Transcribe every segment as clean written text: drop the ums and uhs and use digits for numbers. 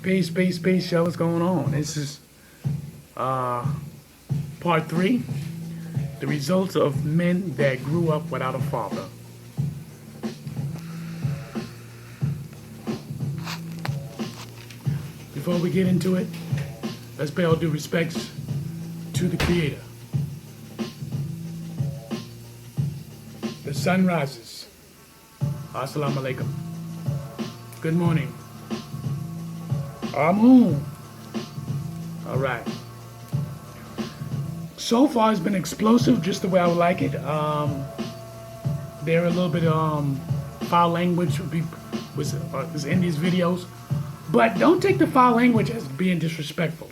Peace, yo, what's going on? This is part 3, the results of men that grew up without a father. Before we get into it, let's pay all due respects to the Creator. The sun rises. Assalamu alaikum. Good morning. Amun. All right. So far, it's been explosive, just the way I would like it. There are a little bit of foul language was in these videos, but don't take the foul language as being disrespectful.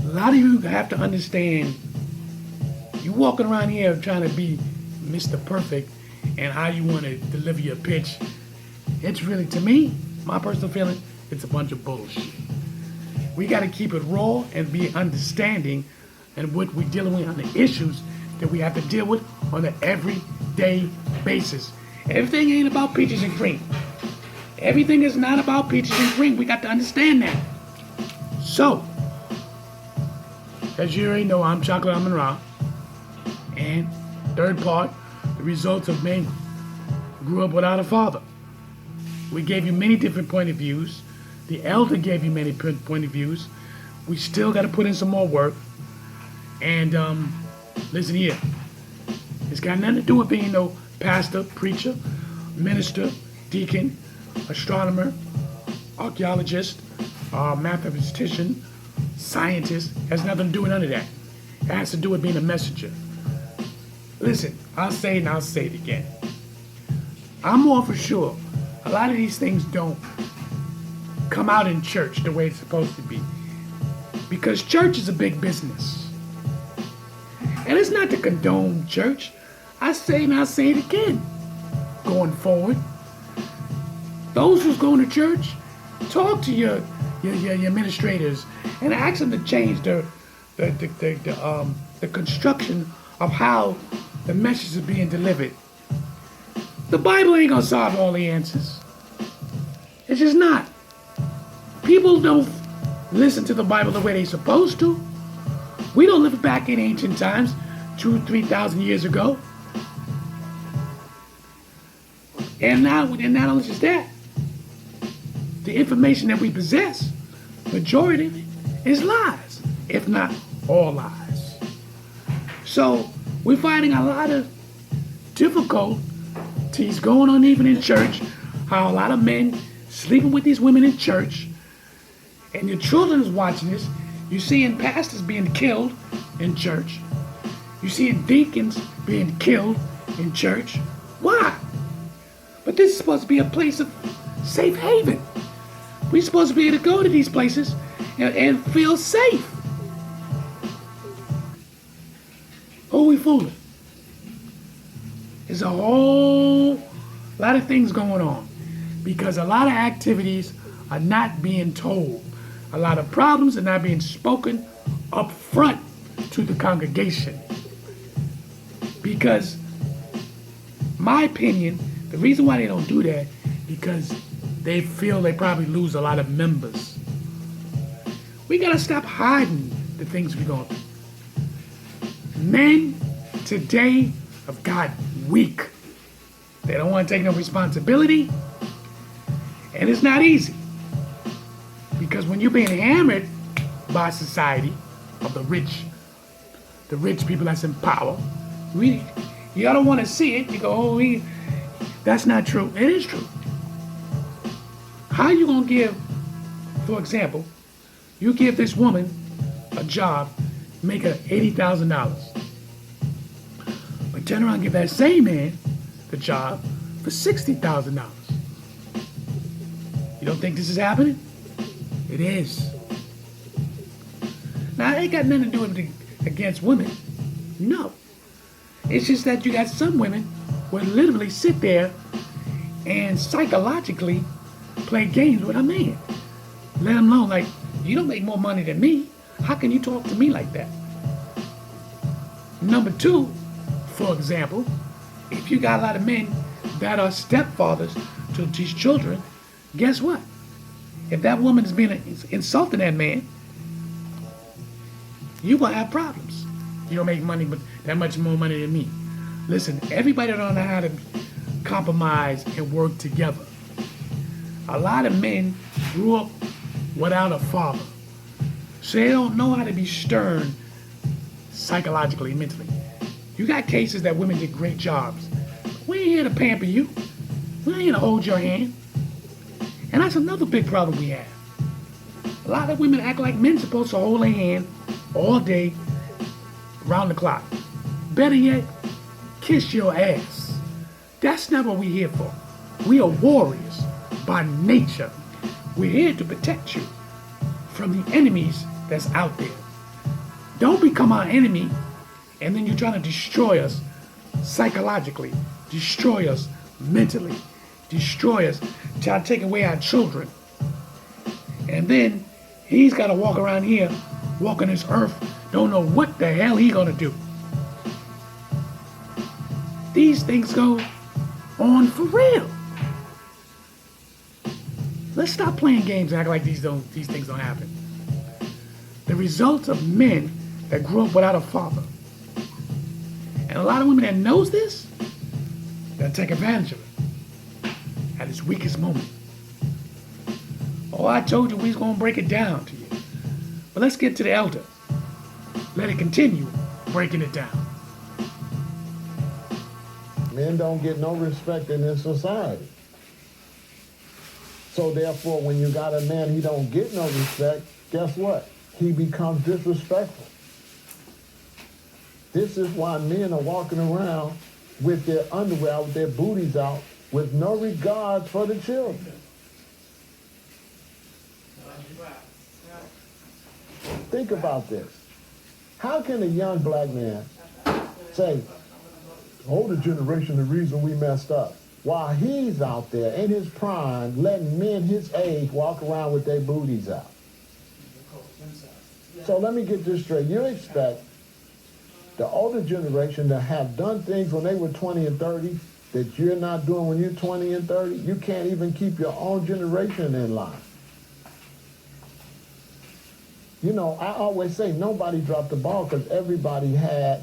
A lot of you have to understand. You walking around here trying to be Mr. Perfect and how you want to deliver your pitch. It's really, to me, my personal feeling, it's a bunch of bullshit. We got to keep it raw and be understanding and what we're dealing with on the issues that we have to deal with on an everyday basis. Everything ain't about peaches and cream. Everything is not about peaches and cream. We got to understand that. So, as you already know, I'm Chocolate Amun Ra. And third part, the results of men grew up without a father. We gave you many different point of views. The elder gave you many point of views. We still got to put in some more work. And listen here. It's got nothing to do with being no pastor, preacher, minister, deacon, astronomer, archaeologist, mathematician, scientist. It has nothing to do with none of that. It has to do with being a messenger. Listen, I'll say it and I'll say it again. I'm more for sure. A lot of these things don't come out in church the way it's supposed to be. Because church is a big business. And it's not to condone church. I say and I'll say it again. Going forward. Those who's going to church, talk to your administrators and ask them to change the construction of how the message is being delivered. The Bible ain't gonna solve all the answers. It's just not. People don't listen to the Bible the way they're supposed to. We don't live back in ancient times, 2,000-3,000 years ago. And not only just that, the information that we possess, majority of it is lies, if not all lies. So we're finding a lot of difficulties going on even in church, how a lot of men sleeping with these women in church, and your children is watching this. You're seeing pastors being killed in church. You're seeing deacons being killed in church. Why? But this is supposed to be a place of safe haven. We're supposed to be able to go to these places and feel safe. Who are we fooling? There's a whole lot of things going on because a lot of activities are not being told. A lot of problems are not being spoken up front to the congregation. Because, my opinion, the reason why they don't do that, because they feel they probably lose a lot of members. We gotta stop hiding the things we're going through. Men today have got weak. They don't want to take no responsibility. And it's not easy. Because when you're being hammered by society of the rich people that's in power, you don't want to see it. You go, oh, that's not true. It is true. How you going to give, for example, you give this woman a job, make her $80,000. But turn around and give that same man the job for $60,000. You don't think this is happening? It is. Now, it ain't got nothing to do with against women. No. It's just that you got some women who literally sit there and psychologically play games with a man. Let him know, like, you don't make more money than me. How can you talk to me like that? Number two, for example, if you got a lot of men that are stepfathers to teach children, guess what? If that woman is being insulting that man, you will have problems. You don't make money, but that much more money than me. Listen, everybody don't know how to compromise and work together. A lot of men grew up without a father, so they don't know how to be stern psychologically, mentally. You got cases that women did great jobs. We ain't here to pamper you. We ain't here to hold your hand. And that's another big problem we have. A lot of women act like men supposed to hold their hand all day, round the clock. Better yet, kiss your ass. That's not what we're here for. We are warriors by nature. We're here to protect you from the enemies that's out there. Don't become our enemy and then you're trying to destroy us psychologically, destroy us mentally, destroy us, try to take away our children. And then he's got to walk around here, walking this earth, don't know what the hell he's going to do. These things go on for real. Let's stop playing games and act like these things don't happen. The results of men that grew up without a father. And a lot of women that knows this, they'll take advantage of it at its weakest moment. Oh, I told you we was going to break it down to you. But let's get to the elder. Let it continue breaking it down. Men don't get no respect in this society. So therefore, when you got a man, he don't get no respect, guess what? He becomes disrespectful. This is why men are walking around with their underwear, with their booties out, with no regard for the children. Think about this. How can a young black man say, older generation, the reason we messed up, while he's out there in his prime, letting men his age walk around with their booties out? So let me get this straight. You expect the older generation to have done things when they were 20 and 30 that you're not doing when you're 20 and 30? You can't even keep your own generation in line. You know, I always say nobody dropped the ball because everybody had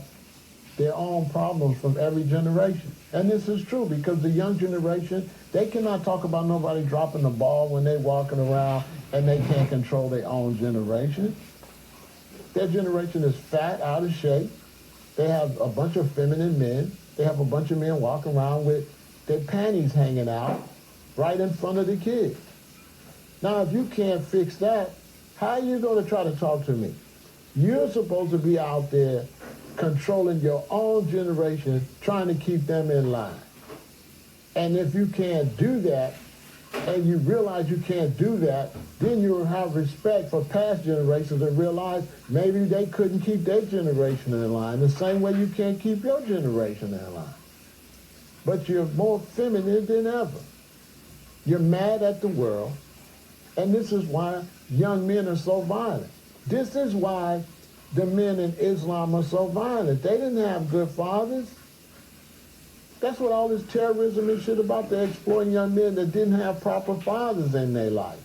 their own problems from every generation. And this is true because the young generation, they cannot talk about nobody dropping the ball when they're walking around and they can't control their own generation. Their generation is fat, out of shape. They have a bunch of feminine men. They have a bunch of men walking around with their panties hanging out right in front of the kids. Now, if you can't fix that, how are you going to try to talk to me? You're supposed to be out there controlling your own generation, trying to keep them in line. And if you can't do that, and you realize you can't do that, then you'll have respect for past generations and realize maybe they couldn't keep their generation in line the same way you can't keep your generation in line. But you're more feminine than ever. You're mad at the world, and this is why young men are so violent. This is why the men in Islam are so violent. They didn't have good fathers. That's what all this terrorism and shit about. They're exploiting young men that didn't have proper fathers in their life.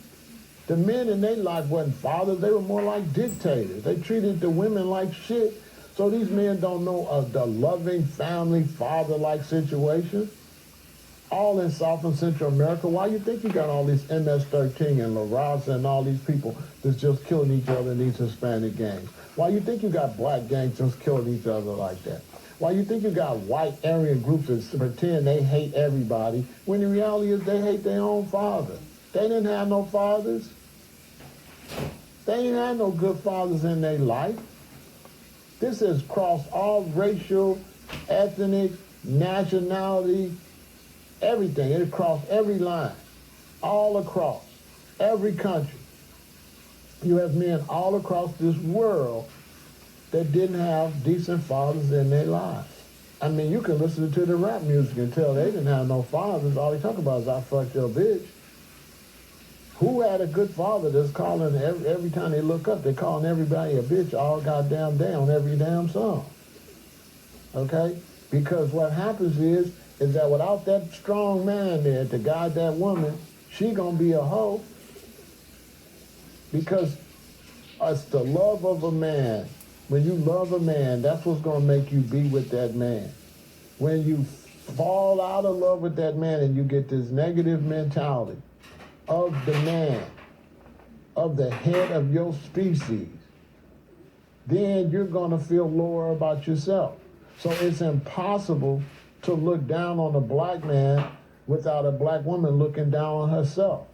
The men in their life wasn't fathers. They were more like dictators. They treated the women like shit. So these men don't know the loving family, father-like situation. All in South and Central America. Why you think you got all these MS-13 and La Raza and all these people that's just killing each other in these Hispanic gangs? Why you think you got black gangs just killing each other like that? Why you think you got white Aryan groups that pretend they hate everybody when the reality is they hate their own father? They didn't have no fathers. They ain't had no good fathers in their life. This has crossed all racial, ethnic, nationality, everything. It crossed every line, all across every country. You have men all across this world that didn't have decent fathers in their lives. I mean, you can listen to the rap music and tell they didn't have no fathers. All they talk about is I fucked your bitch. Who had a good father that's calling every time they look up, they're calling everybody a bitch all goddamn day on every damn song. Okay? Because what happens is is that without that strong man there to guide that woman, she gonna be a hoe. Because it's the love of a man. When you love a man, that's what's gonna make you be with that man. When you fall out of love with that man and you get this negative mentality of the man, of the head of your species, then you're gonna feel lower about yourself. So it's impossible to look down on a black man without a black woman looking down on herself.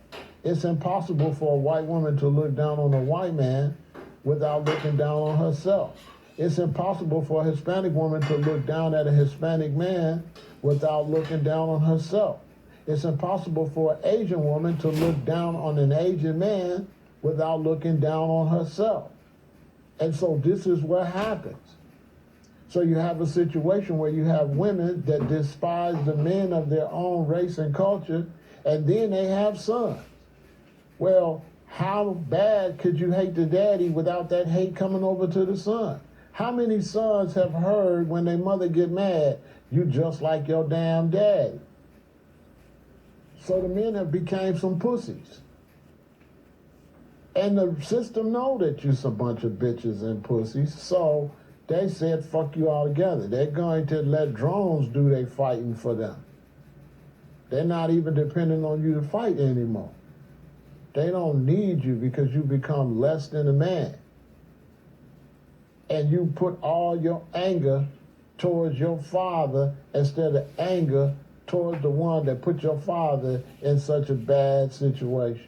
It's impossible for a white woman to look down on a white man without looking down on herself. It's impossible for a Hispanic woman to look down at a Hispanic man without looking down on herself. It's impossible for an Asian woman to look down on an Asian man without looking down on herself. And so this is what happens. So you have a situation where you have women that despise the men of their own race and culture, and then they have sons. Well, how bad could you hate the daddy without that hate coming over to the son? How many sons have heard when their mother get mad, you just like your damn daddy? So the men have became some pussies. And the system know that you're some bunch of bitches and pussies, so they said fuck you all together. They're going to let drones do their fighting for them. They're not even depending on you to fight anymore. They don't need you because you become less than a man. And you put all your anger towards your father instead of anger towards the one that put your father in such a bad situation.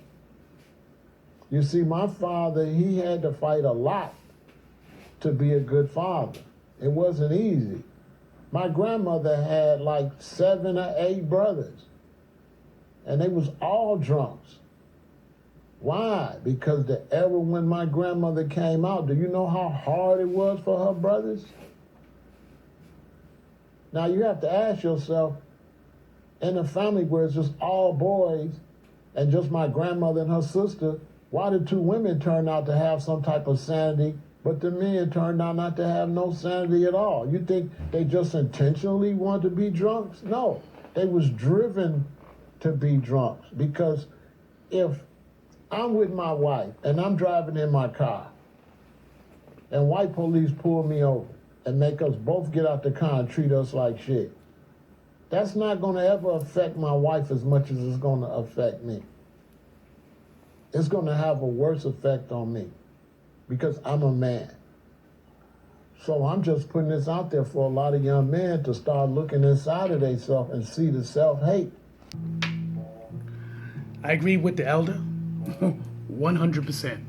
You see, my father, he had to fight a lot to be a good father. It wasn't easy. My grandmother had like 7 or 8 brothers, and they was all drunks. Why? Because the era when my grandmother came out, do you know how hard it was for her brothers? Now you have to ask yourself, in a family where it's just all boys and just my grandmother and her sister, why did 2 women turn out to have some type of sanity, but the men turned out not to have no sanity at all? You think they just intentionally wanted to be drunks? No, they was driven to be drunks. Because if I'm with my wife and I'm driving in my car and white police pull me over and make us both get out the car and treat us like shit, that's not going to ever affect my wife as much as it's going to affect me. It's going to have a worse effect on me because I'm a man. So I'm just putting this out there for a lot of young men to start looking inside of themselves and see the self-hate. I agree with the elder 100%.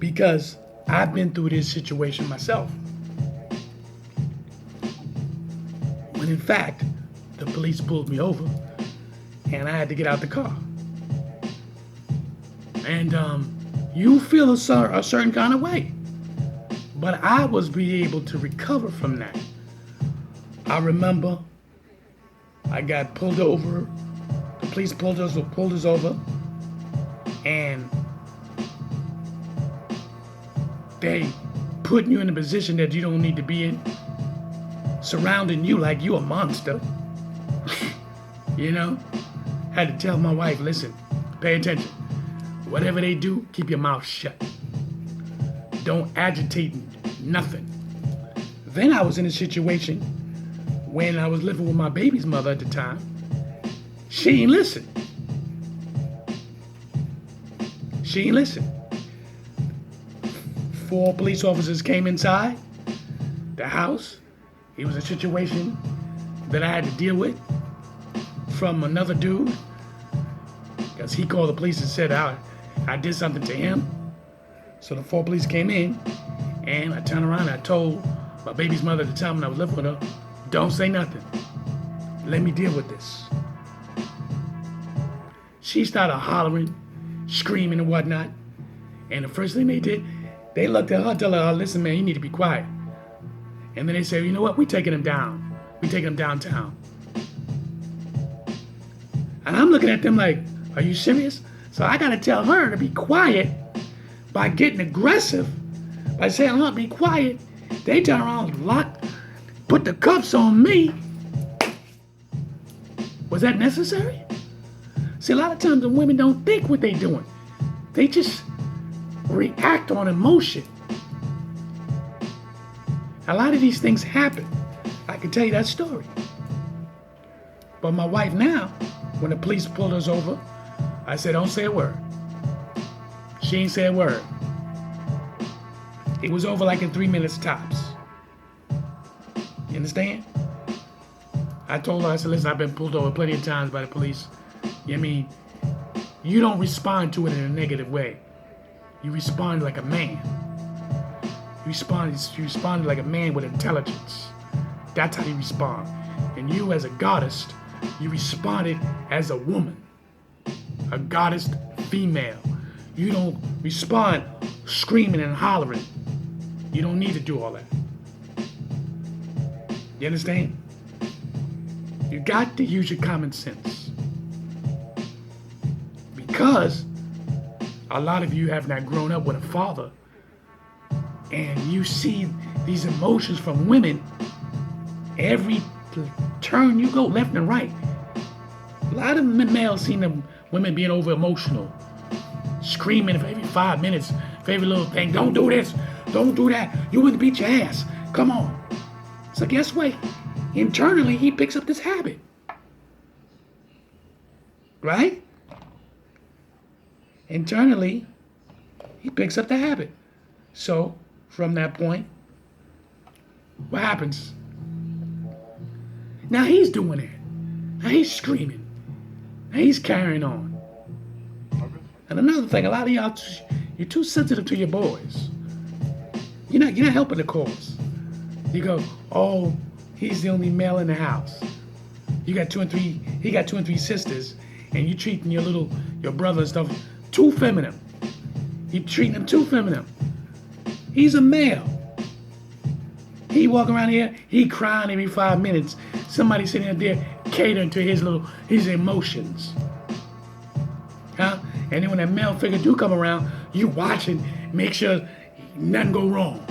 Because I've been through this situation myself. When in fact, the police pulled me over and I had to get out the car. And you feel a certain kind of way. But I was be able to recover from that. I remember I got pulled over. The police pulled us over. And they putting you in a position that you don't need to be in. Surrounding you like you a monster. You know? Had to tell my wife, listen, pay attention. Whatever they do, keep your mouth shut. Don't agitate nothing. Then I was in a situation when I was living with my baby's mother at the time. She ain't listen. She ain't listen. 4 police officers came inside the house. It was a situation that I had to deal with from another dude. Because he called the police and said I did something to him. So the 4 police came in, and I turned around and I told my baby's mother at the time when I was living with her, don't say nothing. Let me deal with this. She started hollering, screaming and whatnot. And the first thing they did, they looked at her and told her, listen, man, you need to be quiet. And then they said, you know what, we taking him down. We taking him downtown. And I'm looking at them like, are you serious? So I got to tell her to be quiet by getting aggressive, by saying, be quiet. They turn around, put the cuffs on me. Was that necessary? See, a lot of times the women don't think what they're doing. They just react on emotion. A lot of these things happen. I can tell you that story. But my wife now, when the police pulled us over, I said, don't say a word. She ain't say a word. It was over like in 3 minutes tops. You understand? I told her, I said, listen, I've been pulled over plenty of times by the police. I mean, you don't respond to it in a negative way. You respond like a man. You respond like a man with intelligence. That's how you respond. And you as a goddess, you responded as a woman. A goddess female. You don't respond screaming and hollering. You don't need to do all that. You understand? You got to use your common sense. Because a lot of you have not grown up with a father, and you see these emotions from women every turn you go, left and right. A lot of males seen the women being over emotional, screaming for every 5 minutes, for every little thing. Don't do this, don't do that. You wouldn't beat your ass. Come on. So guess what? Internally, he picks up this habit. Right? Internally, he picks up the habit. So, from that point, what happens? Now he's doing it. Now he's screaming. Now he's carrying on. And another thing, a lot of y'all, you're too sensitive to your boys. You're not helping the cause. You go, oh, he's the only male in the house. He got two and three sisters, and you treating your brother and stuff too feminine. You treating him too feminine. He's a male. He walk around here, he crying every 5 minutes. Somebody sitting there catering to his emotions. Huh? And then when that male figure do come around, you watching, make sure nothing go wrong.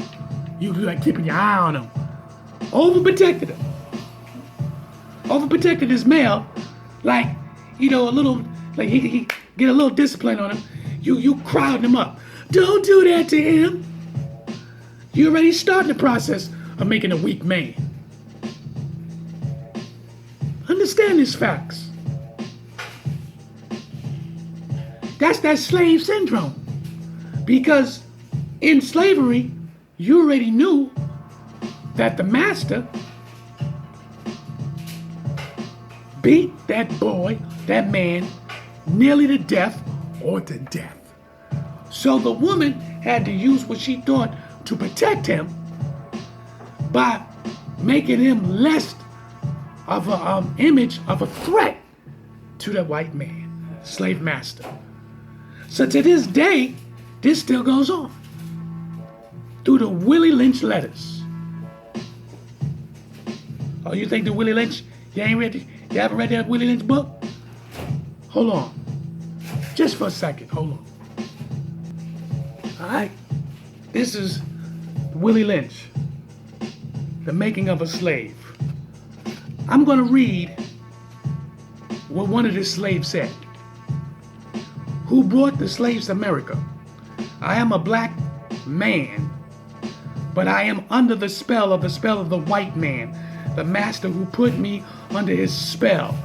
You like keeping your eye on him. Overprotected him. Overprotected this male, like, a little, like he get a little discipline on him. You crowding him up. Don't do that to him. You already starting the process of making a weak man. Understand these facts. That's that slave syndrome. Because in slavery, you already knew that the master beat that boy, that man, nearly to death or to death. So the woman had to use what she thought to protect him by making him less of an image of a threat to the white man, slave master. So to this day, this still goes on through the Willie Lynch letters. Oh, you think the Willie Lynch, you haven't read that Willie Lynch book? Hold on. Just for a second, hold on. All right? This is Willie Lynch, The Making of a Slave. I'm going to read what one of the slaves said. Who brought the slaves to America? I am a black man, but I am under the spell of the white man, the master who put me under his spell,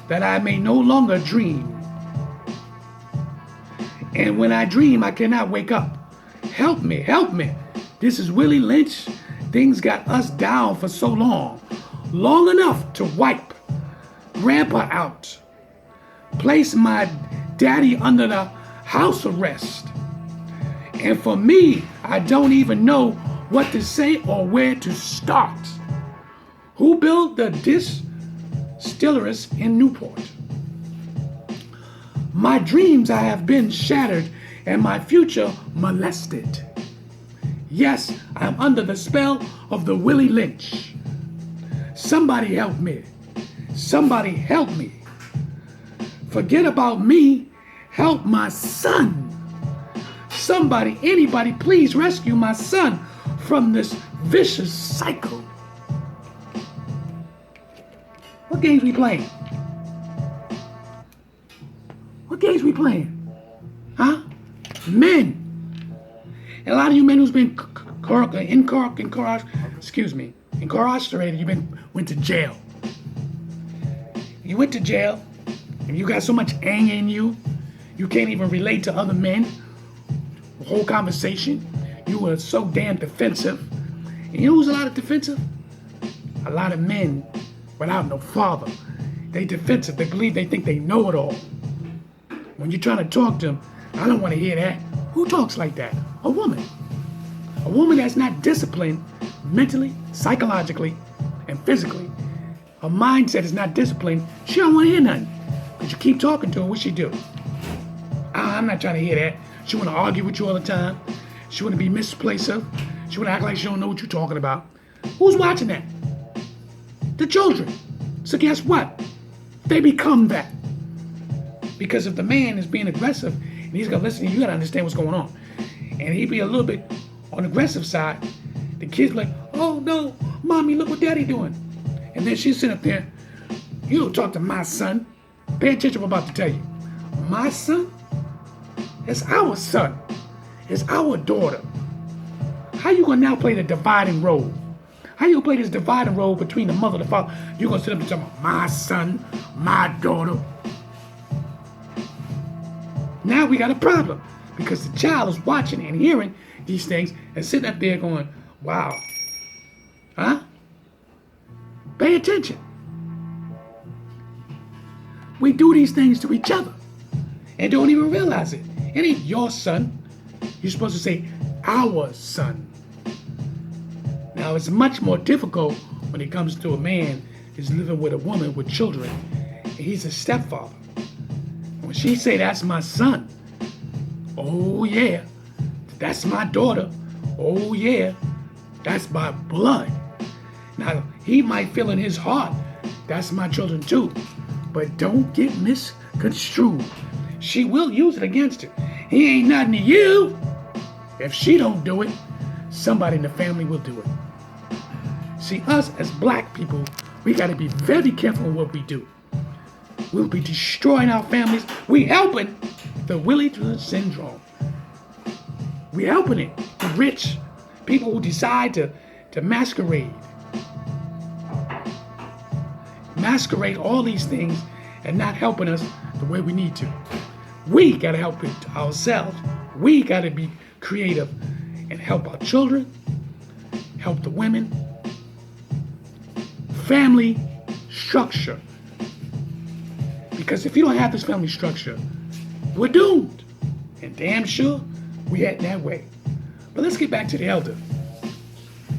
that I may no longer dream. And when I dream, I cannot wake up. Help me, help me. This is Willie Lynch. Things got us down for so long enough to wipe Grandpa out, place my daddy under the house arrest. And for me, I don't even know what to say or where to start. Who built the distilleries in Newport? My dreams I have been shattered and my future molested. Yes, I'm under the spell of the Willie Lynch. Somebody help me. Somebody help me. Forget about me. Help my son. Somebody, anybody, please rescue my son from this vicious cycle. What games we playing? What games we playing? Huh? Men. And a lot of you men who's been incarcerated, went to jail. You went to jail, and you got so much anger in you, you can't even relate to other men. The whole conversation, you were so damn defensive. And you know who's a lot of defensive? A lot of men without no father. They defensive. They believe they think they know it all. When you're trying to talk to them, I don't want to hear that. Who talks like that? A woman. A woman that's not disciplined mentally, psychologically, and physically. Her mindset is not disciplined. She don't want to hear nothing. Because you keep talking to her, what she do? I'm not trying to hear that. She want to argue with you all the time. She want to be misplaced. She want to act like she don't know what you're talking about. Who's watching that? The children. So guess what? They become that. Because if the man is being aggressive and he's going to listen, you got to understand what's going on. And he be a little bit on the aggressive side. The kid's like, oh no, mommy, look what daddy doing. And then she's sitting up there, you don't talk to my son. Pay attention to what I'm about to tell you. My son? It's our son. It's our daughter. How you gonna now play the dividing role? How you gonna play this dividing role between the mother and the father? You gonna sit up and talk about my son, my daughter. Now we got a problem because the child is watching and hearing these things and sitting up there going, wow. Huh? Pay attention. We do these things to each other and don't even realize it. It ain't your son. You're supposed to say, our son. Now, it's much more difficult when it comes to a man who's living with a woman with children, and he's a stepfather. When she say, that's my son, oh yeah, that's my daughter, oh yeah, that's my blood. Now, he might feel in his heart, that's my children too, but don't get misconstrued. She will use it against him. He ain't nothing to you. If she don't do it, somebody in the family will do it. See, us as black people, we got to be very careful in what we do. We'll be destroying our families. We helping the Willie syndrome. We helping it. The rich people who decide to masquerade all these things and not helping us the way we need to. We got to help it ourselves. We got to be creative and help our children, help the women. Family structure. Because if you don't have this family structure, we're doomed. And damn sure we heading that way. But let's get back to the elder.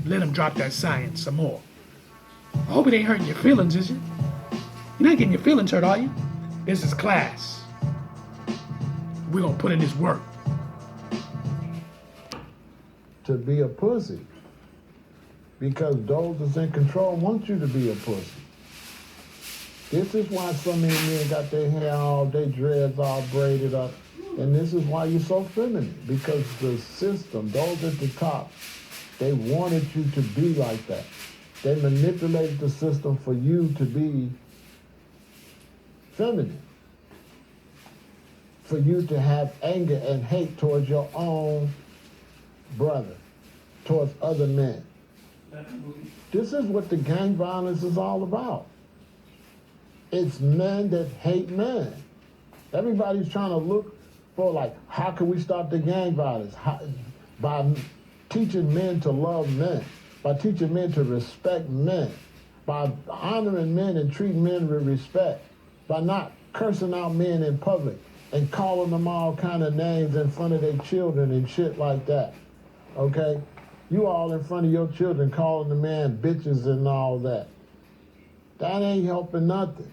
Let him drop that science some more. I hope it ain't hurting your feelings, is it? You're not getting your feelings hurt, are you? This is class. We're going to put in this work. To be a pussy. Because those that's in control want you to be a pussy. This is why so many men got their hair all, their dreads all braided up. And this is why you're so feminine. Because the system, those at the top, they wanted you to be like that. They manipulated the system for you to be feminine. For you to have anger and hate towards your own brother, towards other men. This is what the gang violence is all about. It's men that hate men. Everybody's trying to look for, like, how can we stop the gang violence? By teaching men to love men, by teaching men to respect men, by honoring men and treating men with respect, by not cursing out men in public and calling them all kind of names in front of their children and shit like that, okay? You all in front of your children calling the man bitches and all that. That ain't helping nothing.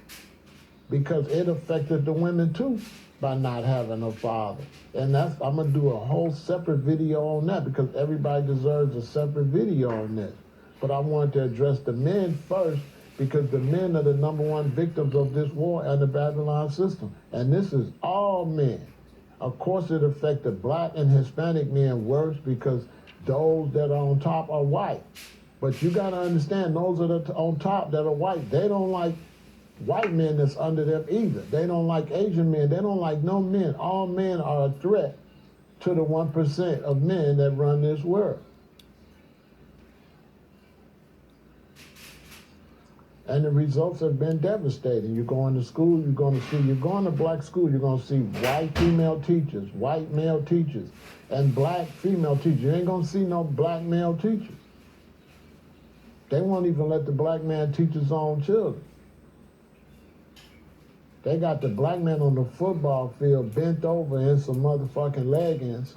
Because it affected the women too by not having a father. And I'm gonna do a whole separate video on that because everybody deserves a separate video on this. But I wanted to address the men first because the men are the #1 victims of this war and the Babylon system. And this is all men. Of course it affected black and Hispanic men worse because those that are on top are white. But you got to understand, those that are on top that are white, they don't like white men that's under them either. They don't like Asian men. They don't like no men. All men are a threat to the 1% of men that run this world. And the results have been devastating. You go into school, you're going to black school, you're going to see white female teachers, white male teachers, and black female teachers. You ain't going to see no black male teachers. They won't even let the black man teach his own children. They got the black man on the football field bent over in some motherfucking leggings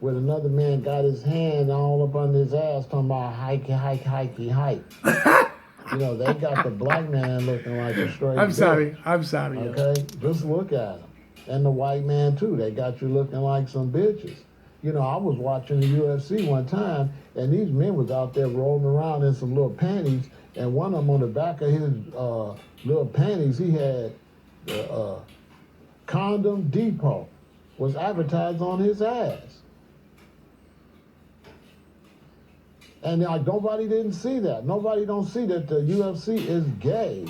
with another man got his hand all up under his ass talking about hikey, hike, hikey, hike. You know, they got the black man looking like a straight I'm sorry. Okay? Just look at him. And the white man, too. They got you looking like some bitches. You know, I was watching the UFC one time, and these men was out there rolling around in some little panties, and one of them on the back of his little panties, he had the Condom Depot was advertised on his ass. And like nobody didn't see that. Nobody don't see that the UFC is gay.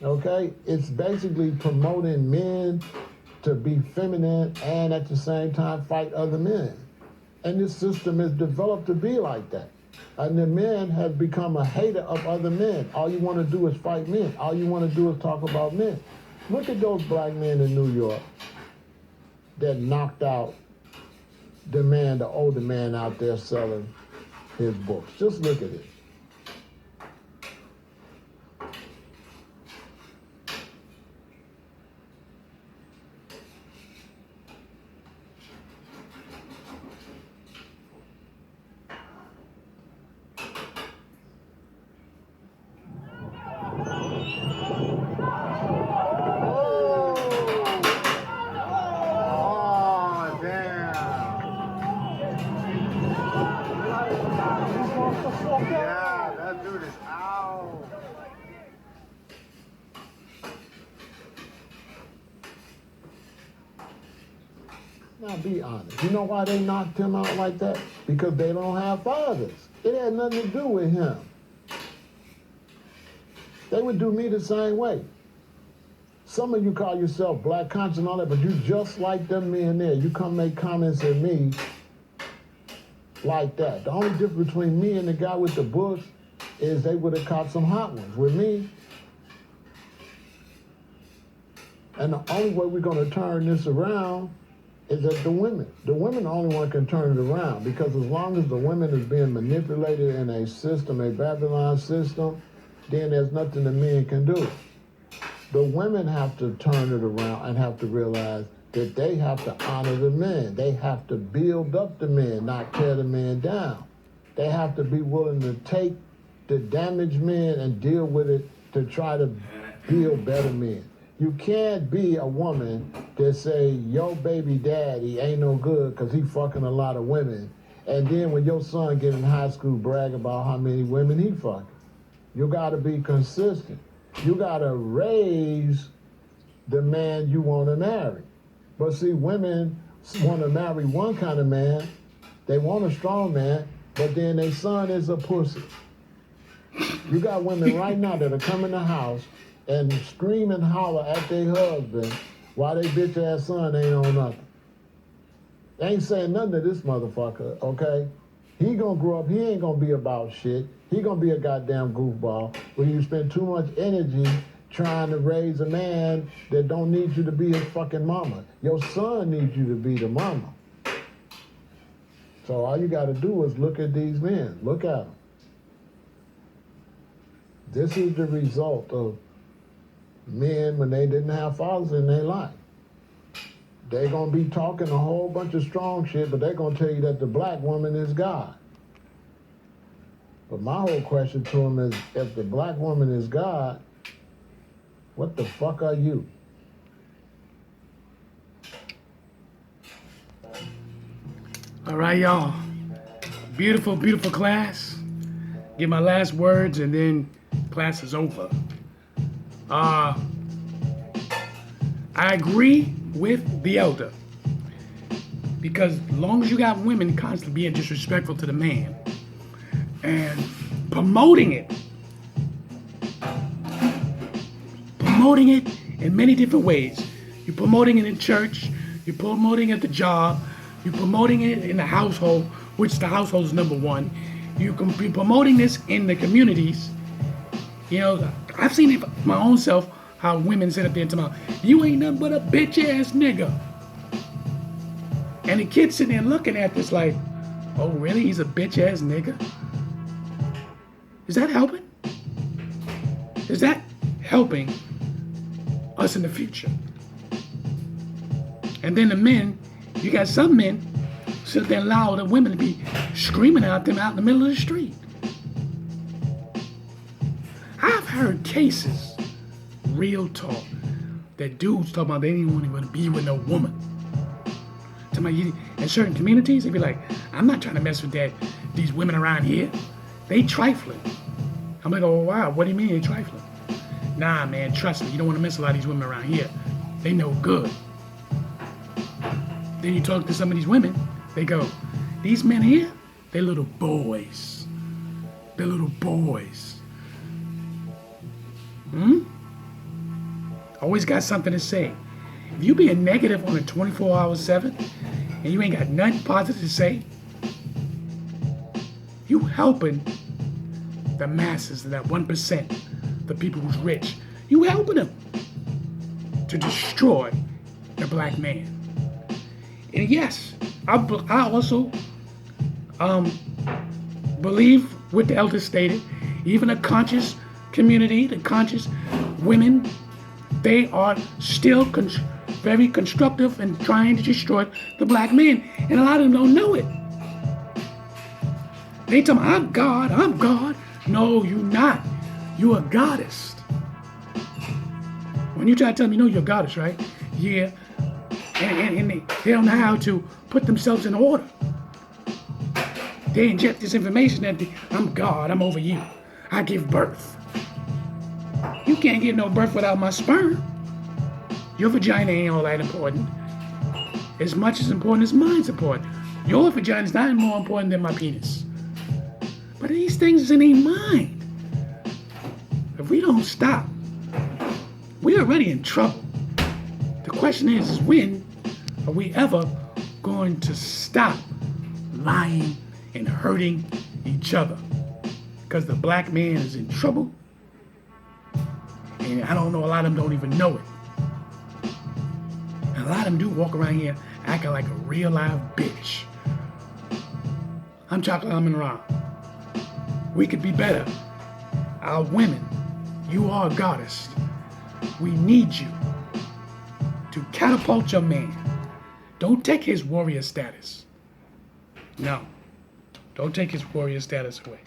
Okay? It's basically promoting men to be feminine and at the same time fight other men. And this system is developed to be like that. And the men have become a hater of other men. All you want to do is fight men. All you want to do is talk about men. Look at those black men in New York that knocked out the older man out there selling his books. Just look at it. Yeah, that dude is out. Now be honest. You know why they knocked him out like that? Because they don't have fathers. It had nothing to do with him. They would do me the same way. Some of you call yourself black conscious and all that, but you just like them men there. You come make comments at me like that. The only difference between me and the guy with the bush is they would have caught some hot ones. With me, and the only way we're going to turn this around is that the women are the only one can turn it around, because as long as the women is being manipulated in a system, a Babylon system, then there's nothing the men can do. The women have to turn it around and have to realize that they have to honor the men. They have to build up the men, not tear the men down. They have to be willing to take the damaged men and deal with it to try to build better men. You can't be a woman that say, your baby daddy ain't no good because he fucking a lot of women, and then when your son get in high school, brag about how many women he fucking. You gotta be consistent. You gotta raise the man you wanna marry. But see, women want to marry one kind of man, they want a strong man, but then their son is a pussy. You got women right now that are coming to the house and scream and holler at their husband while their bitch ass son ain't on nothing. They ain't saying nothing to this motherfucker, okay? He gonna grow up, he ain't gonna be about shit. He gonna be a goddamn goofball when you spend too much energy trying to raise a man that don't need you to be his fucking mama. Your son needs you to be the mama. So all you gotta do is look at these men. Look at them. This is the result of men when they didn't have fathers in their life. They're gonna be talking a whole bunch of strong shit, but they're gonna tell you that the black woman is God. But my whole question to them is, if the black woman is God, what the fuck are you? All right, y'all. Beautiful, beautiful class. Get my last words and then class is over. I agree with the elder, because as long as you got women constantly being disrespectful to the man and promoting it, promoting it in many different ways. You're promoting it in church. You're promoting it at the job. You're promoting it in the household, which the household is number one. You can be promoting this in the communities. You know, I've seen it my own self, how women sit up there and tell me, you ain't nothing but a bitch ass nigga. And the kid's sitting there looking at this like, oh really? He's a bitch ass nigga? Is that helping? Is that helping us in the future? And then the men, you got some men sit there and allow the women to be screaming at them out in the middle of the street. I've heard cases, real talk, that dudes talk about they didn't want to be with no woman. In certain communities, they'd be like, I'm not trying to mess with these women around here. They trifling. I'm like, oh wow, what do you mean they trifling? Nah man, trust me, you don't want to mess with a lot of these women around here. They no good. Then you talk to some of these women, they go, these men here, they're little boys. They're little boys. Always got something to say. If you being negative on a 24/7 and you ain't got nothing positive to say, you helping the masses, that 1%, the people who's rich. You helping them to destroy the black man. And yes, I also believe what the elders stated, even a conscious community, the conscious women, they are still very constructive and trying to destroy the black man. And a lot of them don't know it. They tell me, I'm God, I'm God. No, you're not. You're a goddess. When you try to tell me, no, you're a goddess, right? Yeah. And they don't know how to put themselves in order. They inject this information that I'm God, I'm over you. I give birth. You can't get no birth without my sperm. Your vagina ain't all that important. As much as important as mine's important. Your vagina is not more important than my penis. But these things is in their mind. If we don't stop, we're already in trouble. The question is when are we ever going to stop lying and hurting each other? Because the black man is in trouble. And I don't know, a lot of them don't even know it. And a lot of them do walk around here acting like a real live bitch. I'm Chocolate Amun Ra. We could be better. Our women, you are a goddess. We need you to catapult your man. Don't take his warrior status. No, don't take his warrior status away.